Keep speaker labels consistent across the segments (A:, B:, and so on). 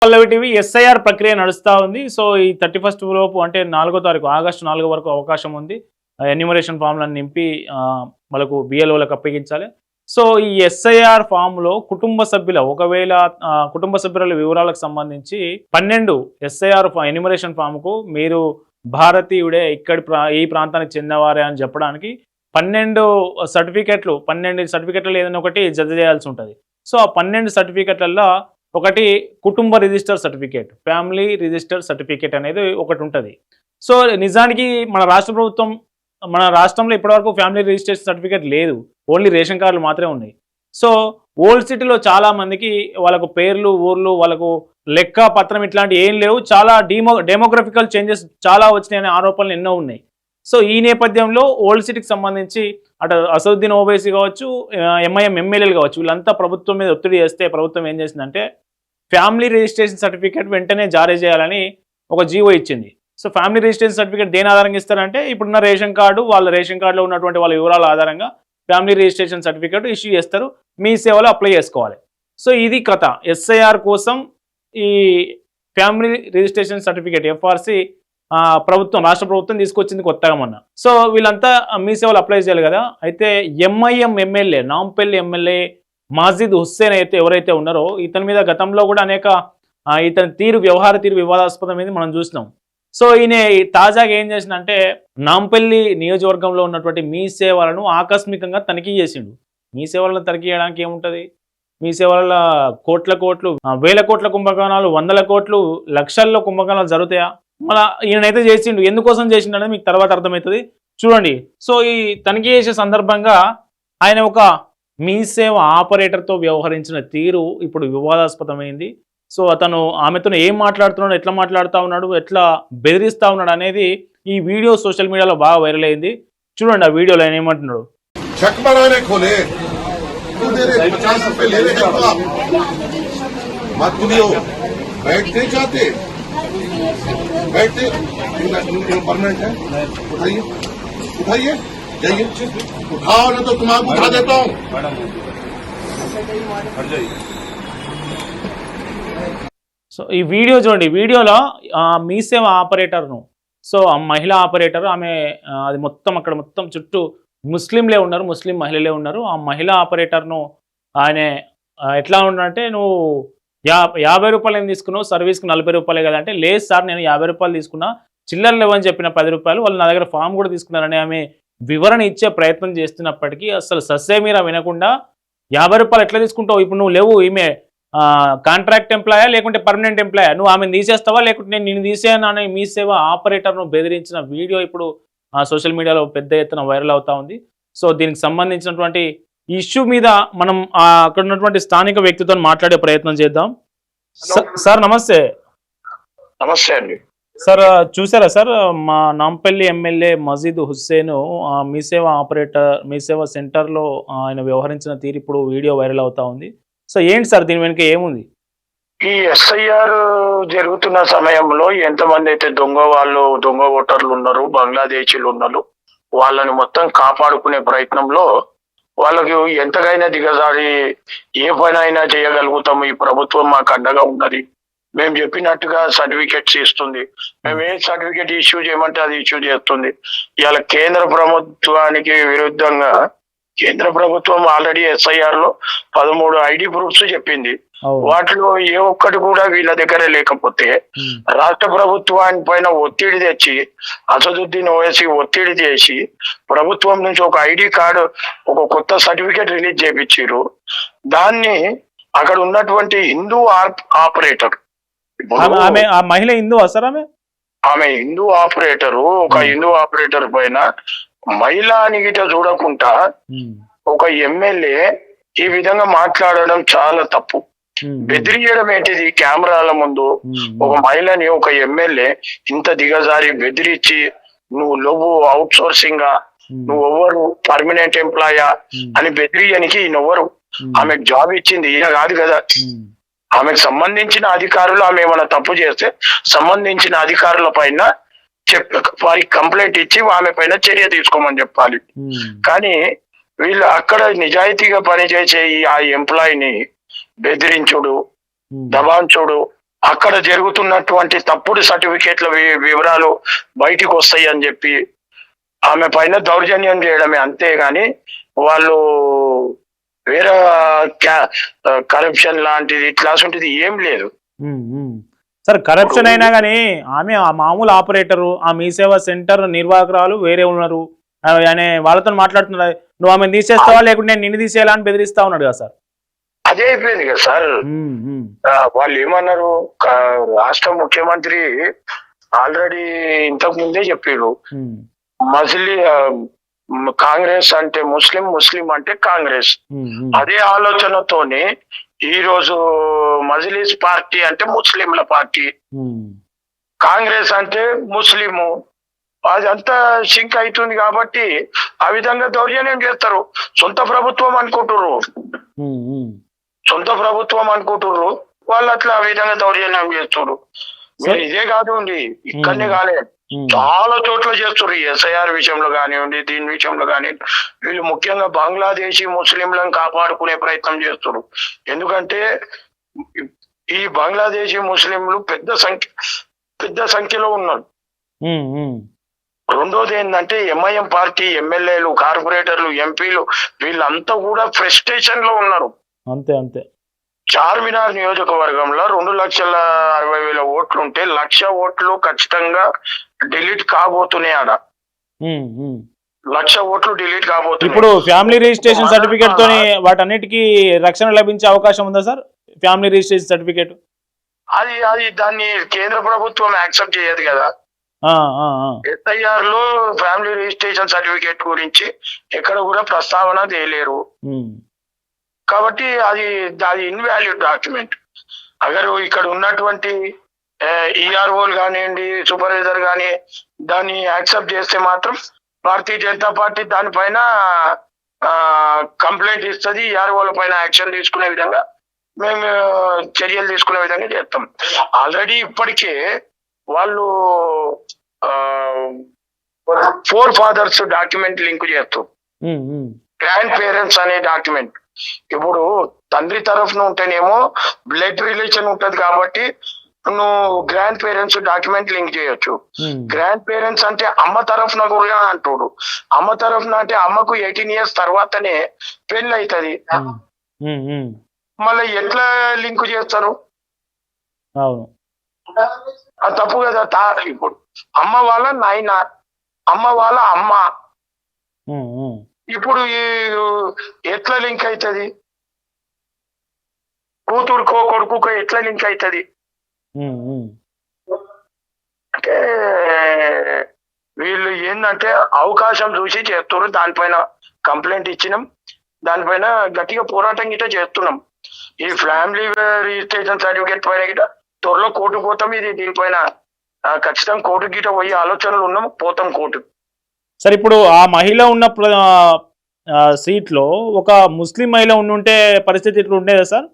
A: పల్లవి TV SIR ప్రక్రియ నడుస్తూ ఉంది. సో ఈ 31 లోపు అంటే 4వ తారీఖు ఆగస్టు 4 వరకు అవకాశం ఉంది. ఎన్యూమరేషన్ ఫామ్లను నింపి వాళ్ళకు బిఎల్ఓలకు అప్పగించాలి. సో ఈ ఎస్ఐఆర్ ఫామ్లో కుటుంబ సభ్యుల ఒకవేళ కుటుంబ సభ్యుల వివరాలకు సంబంధించి 12 ఎస్ఐఆర్ ఎన్యూమరేషన్ ఫామ్కు మీరు భారతీయుడే ఈ ప్రాంతానికి చెందినవారే అని చెప్పడానికి 12 సర్టిఫికెట్లు ఏదైనా ఒకటి జత చేయాల్సి ఉంటుంది. సో ఆ 12 సర్టిఫికెట్లలో ఒకటి కుటుంబ register certificate, family register certificate అనేది ఒకటి ఉంటుంది. సో నిజానికి మన రాష్ట్రంలో ఇప్పటివరకు ఫ్యామిలీ రిజిస్ట్రేషన్ సర్టిఫికేట్ లేదు, ఓన్లీ రేషన్ కార్డులు మాత్రమే ఉన్నాయి. సో ఓల్డ్ సిటీలో చాలా మందికి వాళ్ళకు పేర్లు, ఊర్లు, వాళ్ళకు లెక్క పత్రం ఇట్లాంటి ఏం లేవు. చాలా డెమోగ్రఫికల్ చేంజెస్ చాలా వచ్చినాయనే ఆరోపణలు ఎన్నో ఉన్నాయి. సో ఈ నేపథ్యంలో ఓల్డ్ సిటీకి సంబంధించి అటు అసదుద్దీన్ ఓవైసీ కావచ్చు, ఎంఐఎం ఎమ్మెల్యేలు కావచ్చు, వీళ్ళంతా ప్రభుత్వం మీద ఒత్తిడి చేస్తే ప్రభుత్వం ఏం చేసిందంటే ఫ్యామిలీ రిజిస్ట్రేషన్ సర్టిఫికేట్ వెంటనే జారీ చేయాలని ఒక జీవో ఇచ్చింది. సో ఫ్యామిలీ రిజిస్ట్రేషన్ సర్టిఫికేట్ దేని ఆధారంగా ఇస్తారంటే ఇప్పుడున్న రేషన్ కార్డు, వాళ్ళ రేషన్ కార్డులో ఉన్నటువంటి వాళ్ళ వివరాల ఆధారంగా ఫ్యామిలీ రిజిస్ట్రేషన్ సర్టిఫికేట్ ఇష్యూ చేస్తారు, మీ సేవలో అప్లై చేసుకోవాలి. సో ఇది కథ. ఎస్ఐఆర్ కోసం ఈ ఫ్యామిలీ రిజిస్ట్రేషన్ సర్టిఫికేట్ ఎఫ్ఆర్సి రాష్ట్ర ప్రభుత్వం తీసుకొచ్చింది కొత్తగా మొన్న. సో వీళ్ళంతా మీ సేవలు అప్లై చేయాలి కదా. అయితే MIM MLA, Nampally MLA Majid Hussain ఎవరైతే ఉన్నారో ఇతని మీద గతంలో కూడా అనేక ఇతని వ్యవహార తీరు వివాదాస్పదమైంది మనం చూసినాం. సో ఈయన తాజాగా ఏం చేసిందంటే నాంపల్లి నియోజకవర్గంలో ఉన్నటువంటి మీ సేవలను ఆకస్మికంగా తనిఖీ చేసిండు. మీ సేవలను తనిఖీ చేయడానికి ఏముంటుంది? మీ సేవల కోట్లు, వేల కోట్ల కుంభకోణాలు, వందల కోట్లు, లక్షల్లో కుంభకోణాలు జరుగుతాయా? మళ్ళీ ఈయనైతే చేసిండు. ఎందుకోసం చేసిండు అనేది మీకు తర్వాత అర్థమవుతుంది, చూడండి. సో ఈ తనిఖీ చేసే సందర్భంగా ఆయన ఒక మీ సేవ ఆపరేటర్తో వ్యవహరించిన తీరు ఇప్పుడు వివాదాస్పదమైంది. సో అతను ఆమెతో ఏం మాట్లాడుతున్నాడు, ఎట్లా మాట్లాడుతూ ఉన్నాడు, ఎట్లా బెదిరిస్తూ ఉన్నాడు అనేది ఈ వీడియో సోషల్ మీడియాలో బాగా వైరల్ అయింది. చూడండి ఆ వీడియోలో ఆయన ఏమంటున్నాడు.
B: परमानेंट है, उठाइए जाइए, उठाओ ना तो तुम्हारा उठा देता हूँ।
A: సో ఈ వీడియో చూడండి. వీడియోలో మీ సేవ ఆపరేటర్ను, సో ఆ మహిళా ఆపరేటర్, ఆమె అది మొత్తం అక్కడ మొత్తం చుట్టూ ముస్లింలే ఉన్నారు, ముస్లిం మహిళలే ఉన్నారు. ఆ మహిళా ఆపరేటర్ను ఆయన ఎట్లా ఉన్నాడంటే, నువ్వు 50 రూపాయలు ఏం తీసుకున్నావు, సర్వీస్కి 40 రూపాయలే కదా అంటే, లేదు సార్ నేను 50 రూపాయలు తీసుకున్నా, చిల్లర లేవని చెప్పిన 10 రూపాయలు, వాళ్ళు నా దగ్గర ఫామ్ కూడా తీసుకున్నారని ఆమె వివరణ ఇచ్చే ప్రయత్నం చేస్తున్నప్పటికీ అసలు సస్సేమీరా వినకుండా 50 రూపాయలు ఎట్లా తీసుకుంటావు, ఇప్పుడు నువ్వు లేవు, ఈమె కాంట్రాక్ట్ ఎంప్లాయా లేకుంటే పర్మనెంట్ ఎంప్లాయా, నువ్వు ఆమెను తీసేస్తావా లేకుంటే నేను నిన్ను తీసేయను అనే మీ సేవ ఆపరేటర్ను బెదిరించిన వీడియో ఇప్పుడు సోషల్ మీడియాలో పెద్ద ఎత్తున వైరల్ అవుతా ఉంది. సో దీనికి సంబంధించినటువంటి ఇష్యూ మీద మనం అక్కడ ఉన్నటువంటి స్థానిక వ్యక్తితో మాట్లాడే ప్రయత్నం చేద్దాం. సార్ నమస్తే.
C: నమస్తే అండి.
A: సార్ చూసారా సార్, మా నాంపల్లి ఎమ్మెల్యే మజీద్ హుస్సేన్ మీ సేవ ఆపరేటర్, మీ సేవ సెంటర్లో ఆయన వ్యవహరించిన తీరు ఇప్పుడు వీడియో వైరల్ అవుతా ఉంది. సో ఏంటి సార్ దీని వెనుక ఏముంది?
C: ఈ ఎస్ఐఆర్ జరుగుతున్న సమయంలో ఎంతమంది అయితే దొంగ ఓటర్లు ఉన్నారు, బంగ్లాదేశీలు ఉన్నారు, వాళ్ళని మొత్తం కాపాడుకునే ప్రయత్నంలో వాళ్ళకి ఎంతకైనా దిగజారి ఏ పని అయినా చేయగలుగుతాము, ఈ ప్రభుత్వం మాకు అండగా ఉన్నది, మేము చెప్పినట్టుగా సర్టిఫికెట్స్ ఇస్తుంది, మేము ఏ సర్టిఫికెట్ ఇష్యూ చేయమంటే అది ఇష్యూ చేస్తుంది. ఇవాళ కేంద్ర ప్రభుత్వానికి విరుద్ధంగా కేంద్ర ప్రభుత్వం ఆల్రెడీ ఎస్ఐఆర్ లో 13 ఐడి ప్రూఫ్స్ చెప్పింది. వాటిలో ఏ ఒక్కటి కూడా వీళ్ళ దగ్గర లేకపోతే రాష్ట్ర ప్రభుత్వాని పైన ఒత్తిడి తెచ్చి అసదుద్దీన్ ఓవైసీ ఒత్తిడి చేసి ప్రభుత్వం నుంచి ఒక ఐడి కార్డు, ఒక కొత్త సర్టిఫికేట్ రిలీజ్ చేయించారు. దాన్ని అక్కడ ఉన్నటువంటి హిందూ ఆపరేటర్,
A: మహిళ హిందూ
C: ఆమె హిందూ ఆపరేటరు, ఒక హిందూ ఆపరేటర్ పైన మహిళా నిగిట చూడకుండా ఒక ఎమ్మెల్యే ఈ విధంగా మాట్లాడడం చాలా తప్పు. బెదిరియడం ఏంటిది? కెమెరాల ముందు ఒక మహిళని ఒక ఎమ్మెల్యే ఇంత దిగజారి బెదిరించి, నువ్వు అవుట్ సోర్సింగ్, నువ్వు ఎవరు పర్మనెంట్ ఎంప్లాయా అని బెదిరియనికి ఈయనెవరు? ఆమెకు జాబ్ ఇచ్చింది ఈయన కాదు కదా. ఆమెకు సంబంధించిన అధికారులు ఆమె ఏమైనా తప్పు చేస్తే సంబంధించిన అధికారుల పైన వారికి కంప్లైంట్ ఇచ్చి ఆమె పైన చర్య తీసుకోమని చెప్పాలి. కానీ వీళ్ళు అక్కడ నిజాయితీగా పనిచేసే ఆ ఎంప్లాయీని బెదిరించుడు, దబాంచుడు, అక్కడ జరుగుతున్నటువంటి తప్పుడు సర్టిఫికేట్ల వివరాలు బయటికి వస్తాయి అని చెప్పి ఆమె పైన దౌర్జన్యం చేయడమే, అంతేగాని వాళ్ళు వేరే కరప్షన్ లాంటిది ఇట్లాంటిది ఏం లేదు.
A: సార్ కరప్షన్ అయినా కానీ ఆమె ఆ మామూలు ఆపరేటరు, ఆ మీ సేవా సెంటర్ నిర్వాహకురాలు వేరే ఉన్నారు అనే వాళ్ళతో మాట్లాడుతున్నారు. నువ్వు ఆమె తీసేస్తావా లేకుంటే నేను నిన్ను తీసేయాలా అని బెదిరిస్తా ఉన్నాడు కదా సార్.
C: అదే అయిపోయింది కదా సార్. వాళ్ళు ఏమన్నారు, రాష్ట్ర ముఖ్యమంత్రి ఆల్రెడీ ఇంతకు ముందే చెప్పారు, మజిలీ కాంగ్రెస్ అంటే ముస్లిం, ముస్లిం అంటే కాంగ్రెస్. అదే ఆలోచనతోనే ఈ రోజు మజ్లిస్ పార్టీ అంటే ముస్లింల పార్టీ, కాంగ్రెస్ అంటే ముస్లిము, అదంతా సింక్ అవుతుంది. కాబట్టి ఆ విధంగా దౌర్జన్యం చేస్తారు. సొంత ప్రభుత్వం అనుకుంటుర్రు, సొంత ప్రభుత్వం అనుకుంటుర్రు వాళ్ళు, అట్లా ఆ విధంగా దౌర్జన్యం చేస్తున్నారు. మీరు ఇదే కాదు అండి, ఇక్కడనే కాలే, చాలా చోట్ల చేస్తున్నారు. ఎస్ఐఆర్ విషయంలో కానివ్వండి, దీని విషయంలో కానివ్వండి, వీళ్ళు ముఖ్యంగా బంగ్లాదేశీ ముస్లింలను కాపాడుకునే ప్రయత్నం చేస్తున్నారు. ఎందుకంటే ఈ బంగ్లాదేశీ ముస్లింలు పెద్ద సంఖ్యలో ఉన్నారు. రెండోది ఏంటంటే ఎంఐఎం పార్టీ ఎమ్మెల్యేలు, కార్పొరేటర్లు, ఎంపీలు వీళ్ళంతా కూడా ఫ్రస్ట్రేషన్ లో ఉన్నారు.
A: అంతే అంతే.
C: చార్మినార్ నియోజకవర్గంలో 2,60,000 ఓట్లు ఉంటే 1,00,000 ఓట్లు ఖచ్చితంగా డిలీట్ కాబోతున్నాయి. ఆడ 1,00,000 ఓట్లు డిలీట్ కాబోతున్నాయి.
A: ఇప్పుడు ఫ్యామిలీ రిజిస్ట్రేషన్ సర్టిఫికేట్ తోని వాటన్నిటికీ రక్షణ లభించే అవకాశం ఉందా సార్? ఫ్యామిలీ రిజిస్ట్రేషన్ సర్టిఫికేట్
C: అది దాన్ని కేంద్ర ప్రభుత్వం యాక్సెప్ట్ చేయదు కదా. ఎస్ఐఆర్ లో ఫ్యామిలీ రిజిస్ట్రేషన్ సర్టిఫికేట్ గురించి ఎక్కడ కూడా ప్రస్తావన తేలేరు. కాబట్టి అది ఇన్వాల్యూడ్ డాక్యుమెంట్. అగరు ఇక్కడ ఉన్నటువంటి ఈఆర్ఓలు కానివ్వండి, సూపర్వైజర్ కానీ దాన్ని యాక్సెప్ట్ చేస్తే మాత్రం భారతీయ జనతా పార్టీ దానిపైన కంప్లైంట్ ఇస్తుంది. ఈఆర్ఓల పైన యాక్షన్ తీసుకునే విధంగా మేము చర్యలు తీసుకునే విధంగా చేస్తాం. ఆల్రెడీ ఇప్పటికే వాళ్ళు 4 fathers డాక్యుమెంట్ లింక్ చేస్తాం. గ్రాండ్ పేరెంట్స్ అనే డాక్యుమెంట్. ఇప్పుడు తండ్రి తరఫున ఉంటేనేమో బ్లడ్ రిలేషన్ ఉంటది కాబట్టి నువ్వు గ్రాండ్ పేరెంట్స్ డాక్యుమెంట్ లింక్ చేయొచ్చు. గ్రాండ్ పేరెంట్స్ అంటే అమ్మ తరఫున కూడా అంటాడు. అమ్మ తరఫున అంటే అమ్మకు 18 years తర్వాతనే పెళ్లి అవుతుంది. మళ్ళీ ఎట్లా లింక్ చేస్తారు? అది తప్పు కదా. ఇప్పుడు అమ్మ వాళ్ళ నాయన, అమ్మ వాళ్ళ అమ్మ, ఇప్పుడు ఎట్లా లింక్ అవుతుంది? కూతురుకో కొడుకుకో ఎట్లా లింక్ అవుతుంది? అంటే వీళ్ళు ఏంటంటే అవకాశం చూసి చేస్తున్నారు. దానిపైన కంప్లైంట్ ఇచ్చినాం, దానిపైన గట్టిగా పోరాటం గిట్ట చేస్తున్నాం. ఈ ఫ్యామిలీ రిజిస్ట్రేషన్ సర్టిఫికేట్ పైన గిట్ట త్వరలో కోర్టు పోతాం. ఇది దీనిపైన ఖచ్చితంగా కోర్టు గిట్ట పోయే ఆలోచనలు ఉన్నాం, పోతాం కోర్టు.
A: సరే, ఇప్పుడు ఆ మహిళ ఉన్న సీట్ లో ఒక ముస్లిం మహిళ ఉంటే పరిస్థితి ఇట్లా ఉండేదా సార్?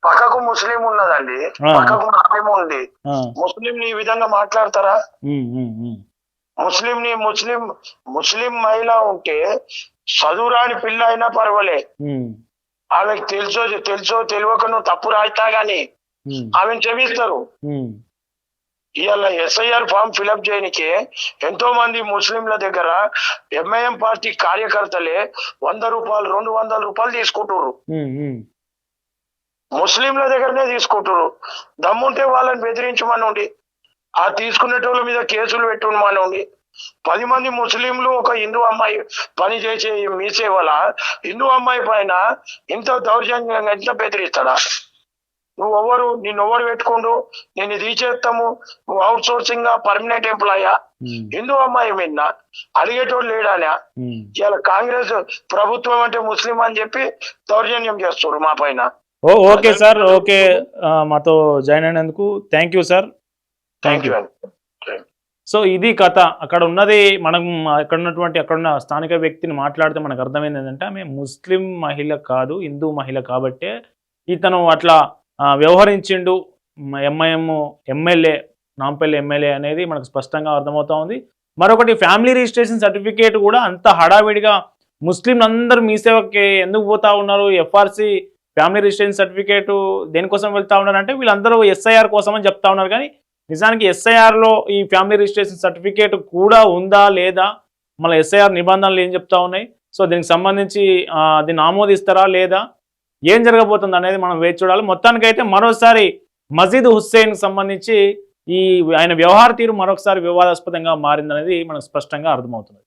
C: పక్కకు ముస్లిం ఉన్నదండి, పక్కకు ముస్లిం ఉంది. ముస్లిం ఈ విధంగా మాట్లాడతారా? ముస్లిం మహిళ ఉంటే చదువురాని పిల్ల అయినా పర్వాలే, ఆమెకు తెలుసో తెలియక నువ్వు తప్పు రాయితా గాని ఆమెను క్షమిస్తారు. ఇవాళ ఎస్ఐఆర్ ఫామ్ ఫిలప్ చేయనికే ఎంతో మంది ముస్లింల దగ్గర ఎంఐఎం పార్టీ కార్యకర్తలే 100 రూపాయలు 200 రూపాయలు తీసుకుంటారు. ముస్లింల దగ్గరనే తీసుకుంటారు. దమ్ముంటే వాళ్ళని బెదిరించమనండి, ఆ తీసుకునేటోళ్ళ మీద కేసులు పెట్టుమనండి. 10 మంది ముస్లింలు ఒక హిందూ అమ్మాయి పని చేసే మీ సేవల హిందూ అమ్మాయి పైన ఇంత దౌర్జన్యంగా ఎంత బెదిరిస్తాడా? నిన్నెవరు పెట్టుకోండు, నేను తీసేస్తాము, నువ్వు అవుట్ సోర్సింగ్ పర్మనెంట్ ఎంప్లాయా? హిందూ అమ్మాయి మీద అడిగేటోడు లేడానా? ఇలా కాంగ్రెస్ ప్రభుత్వం అంటే ముస్లిం అని చెప్పి దౌర్జన్యం చేస్తారు మా పైన.
A: ఓకే సార్, ఓకే, మాతో జాయిన్ అయినందుకు thank you sir. Thank you. So ఇది కథ. అక్కడ ఉన్నది మనం అక్కడున్న స్థానిక వ్యక్తిని మాట్లాడితే మనకు అర్థమైంది ఏంటంటే ఆమె ముస్లిం మహిళ కాదు, హిందూ మహిళ కాబట్టే ఇతను అట్లా వ్యవహరించిండు. ఎంఐఎం ఎమ్మెల్యే, నాంపల్లి ఎమ్మెల్యే అనేది మనకు స్పష్టంగా అర్థమవుతా ఉంది. మరొకటి ఫ్యామిలీ రిజిస్ట్రేషన్ సర్టిఫికేట్ కూడా అంత హడావిడిగా ముస్లింలు అందరూ మీ సేవకి ఎందుకు పోతా ఉన్నారు, ఎఫ్ఆర్సి ఫ్యామిలీ రిజిస్ట్రేషన్ సర్టిఫికేట్ దేనికోసం వెళ్తా ఉన్నారంటే వీళ్ళందరూ ఎస్ఐఆర్ కోసం అని చెప్తా ఉన్నారు, కానీ నిజానికి ఎస్ఐఆర్లో ఈ ఫ్యామిలీ రిజిస్ట్రేషన్ సర్టిఫికేట్ కూడా ఉందా లేదా, మళ్ళీ ఎస్ఐఆర్ నిబంధనలు ఏం చెప్తా ఉన్నాయి, సో దీనికి సంబంధించి దీన్ని ఆమోదిస్తారా లేదా, ఏం జరగబోతుంది అనేది మనం వేచి చూడాలి. మొత్తానికైతే మరోసారి మజీద్ హుస్సేన్కి సంబంధించి ఆయన వ్యవహార తీరు మరొకసారి వివాదాస్పదంగా మారిందనేది మనకు స్పష్టంగా అర్థమవుతుంది.